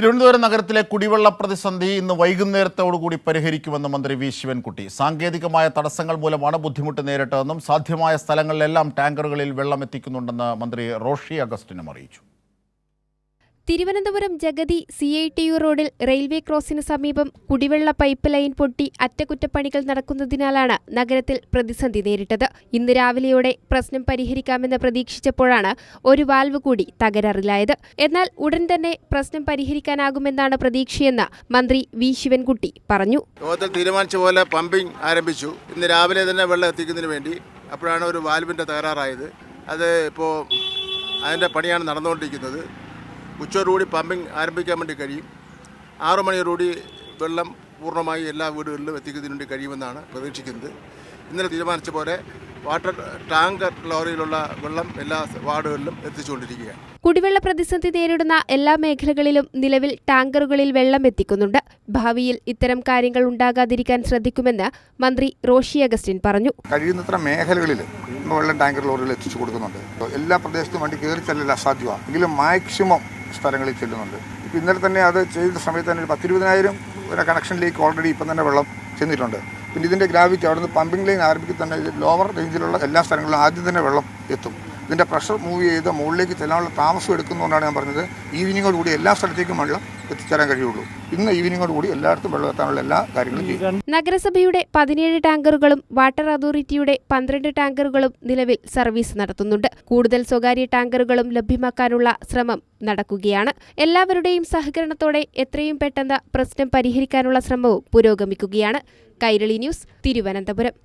തിരുവനന്തപുരം നഗരത്തിലെ കുടിവെള്ള പ്രതിസന്ധി ഇന്ന് വൈകുന്നേരത്തോടുകൂടി പരിഹരിക്കുമെന്ന് മന്ത്രി വി ശിവൻകുട്ടി. സാങ്കേതികമായ തടസ്സങ്ങൾ മൂലമാണ് ബുദ്ധിമുട്ട് നേരിട്ടതെന്നും സാധ്യമായ സ്ഥലങ്ങളിലെല്ലാം ടാങ്കറുകളിൽ വെള്ളം എത്തിക്കുന്നുണ്ടെന്ന് മന്ത്രി റോഷി അഗസ്റ്റിനും അറിയിച്ചു. തിരുവനന്തപുരം ജഗതി CITU റോഡിൽ റെയിൽവേ ക്രോസിന് സമീപം കുടിവെള്ള പൈപ്പ് ലൈൻ പൊട്ടി അറ്റകുറ്റപ്പണികൾ നടക്കുന്നതിനാലാണ് നഗരത്തിൽ പ്രതിസന്ധി നേരിട്ടത്. ഇന്ന് രാവിലെയോടെ പ്രശ്നം പരിഹരിക്കാമെന്ന് പ്രതീക്ഷിച്ചപ്പോഴാണ് ഒരു വാൽവ് കൂടി തകരാറിലായത്. എന്നാൽ ഉടൻ തന്നെ പ്രശ്നം പരിഹരിക്കാനാകുമെന്നാണ് പ്രതീക്ഷയെന്ന് മന്ത്രി വി ശിവൻകുട്ടി പറഞ്ഞു. യോഗത്തിൽ തീരുമാനിച്ച പോലെ പമ്പിംഗ് ആരംഭിച്ചു. ഇന്ന് രാവിലെ തന്നെ വെള്ളം എത്തിക്കുന്നതിന് വേണ്ടി അപ്പോഴാണ് ഒരു വാൽവിൻ്റെ തകരാറായത്. അത് ഇപ്പോൾ അതിൻ്റെ പണിയാണ് നടന്നുകൊണ്ടിരിക്കുന്നത്. ഉച്ചയോടുകൂടി പമ്പിംഗ് ആരംഭിക്കാൻ വേണ്ടി കഴിയും. 6 മണിയോടുകൂടി വെള്ളം പൂർണ്ണമായി എല്ലാ വീടുകളിലും എത്തിക്കുന്നതിന് വേണ്ടി കഴിയുമെന്നാണ് പ്രതീക്ഷിക്കുന്നത്. ഇന്നലെ തീരുമാനിച്ച പോലെ വാട്ടർ ടാങ്കർ ലോറിയിലുള്ള വെള്ളം എല്ലാ വാർഡുകളിലും എത്തിച്ചുകൊണ്ടിരിക്കുകയാണ്. കുടിവെള്ള പ്രതിസന്ധി നേരിടുന്ന എല്ലാ മേഖലകളിലും നിലവിൽ ടാങ്കറുകളിൽ വെള്ളം എത്തിക്കുന്നുണ്ട്. ഭാവിയിൽ ഇത്തരം കാര്യങ്ങൾ ഉണ്ടാകാതിരിക്കാൻ ശ്രദ്ധിക്കുമെന്ന് മന്ത്രി റോഷി അഗസ്റ്റിൻ പറഞ്ഞു. കഴിയുന്നത്ര മേഖലകളിൽ വെള്ളം ടാങ്കർ ലോറികൾ എത്തിച്ചു കൊടുക്കുന്നുണ്ട്. എല്ലാ പ്രദേശത്തും വണ്ടി കയറി ചെല്ലൽ അസാധ്യമാണ്. എങ്കിലും മാക്സിമം സ്ഥലങ്ങളിൽ ചെല്ലുന്നുണ്ട്. ഇപ്പം ഇന്നലെ തന്നെ അത് ചെയ്ത സമയത്ത് തന്നെ 10-20,000 കണക്ഷനിലേക്ക് ഓൾറെഡി ഇപ്പം തന്നെ വെള്ളം ചെന്നിട്ടുണ്ട്. പിന്നെ ഇതിൻ്റെ ഗ്രാവിറ്റി അവിടുന്ന് പമ്പിംഗ് ലൈൻ ആരംഭിക്കുന്ന തന്നെ ലോവർ റേഞ്ചിലുള്ള എല്ലാ സ്ഥലങ്ങളിലും ആദ്യം തന്നെ വെള്ളം എത്തും. ഇതിൻ്റെ പ്രഷർ മൂവ് ചെയ്ത് മുകളിലേക്ക് ചെല്ലാനുള്ള താമസം എടുക്കുന്നതുകൊണ്ടാണ് ഞാൻ പറഞ്ഞത് ഈവനിങ്ങോടുകൂടി എല്ലാ സ്ഥലത്തേക്കും വെള്ളം എത്തിച്ചേരാൻ കഴിയുള്ളൂ. ഇന്ന് ഈവനിങ്ങോടുകൂടി എല്ലായിടത്തും വെള്ളം എത്താനുള്ള എല്ലാ കാര്യങ്ങളും ചെയ്യും. നഗരസഭയുടെ 17 ടാങ്കറുകളും വാട്ടർ അതോറിറ്റിയുടെ 12 ടാങ്കറുകളും നിലവിൽ സർവീസ് നടത്തുന്നുണ്ട്. കൂടുതൽ സ്വകാര്യ ടാങ്കറുകളും ലഭ്യമാക്കാനുള്ള ശ്രമം നടക്കുകയാണ്. എല്ലാവരുടെയും സഹകരണത്തോടെ എത്രയും പെട്ടെന്ന് പ്രശ്നം പരിഹരിക്കാനുള്ള ശ്രമവും പുരോഗമിക്കുകയാണ്. കൈരളി ന്യൂസ്, തിരുവനന്തപുരം.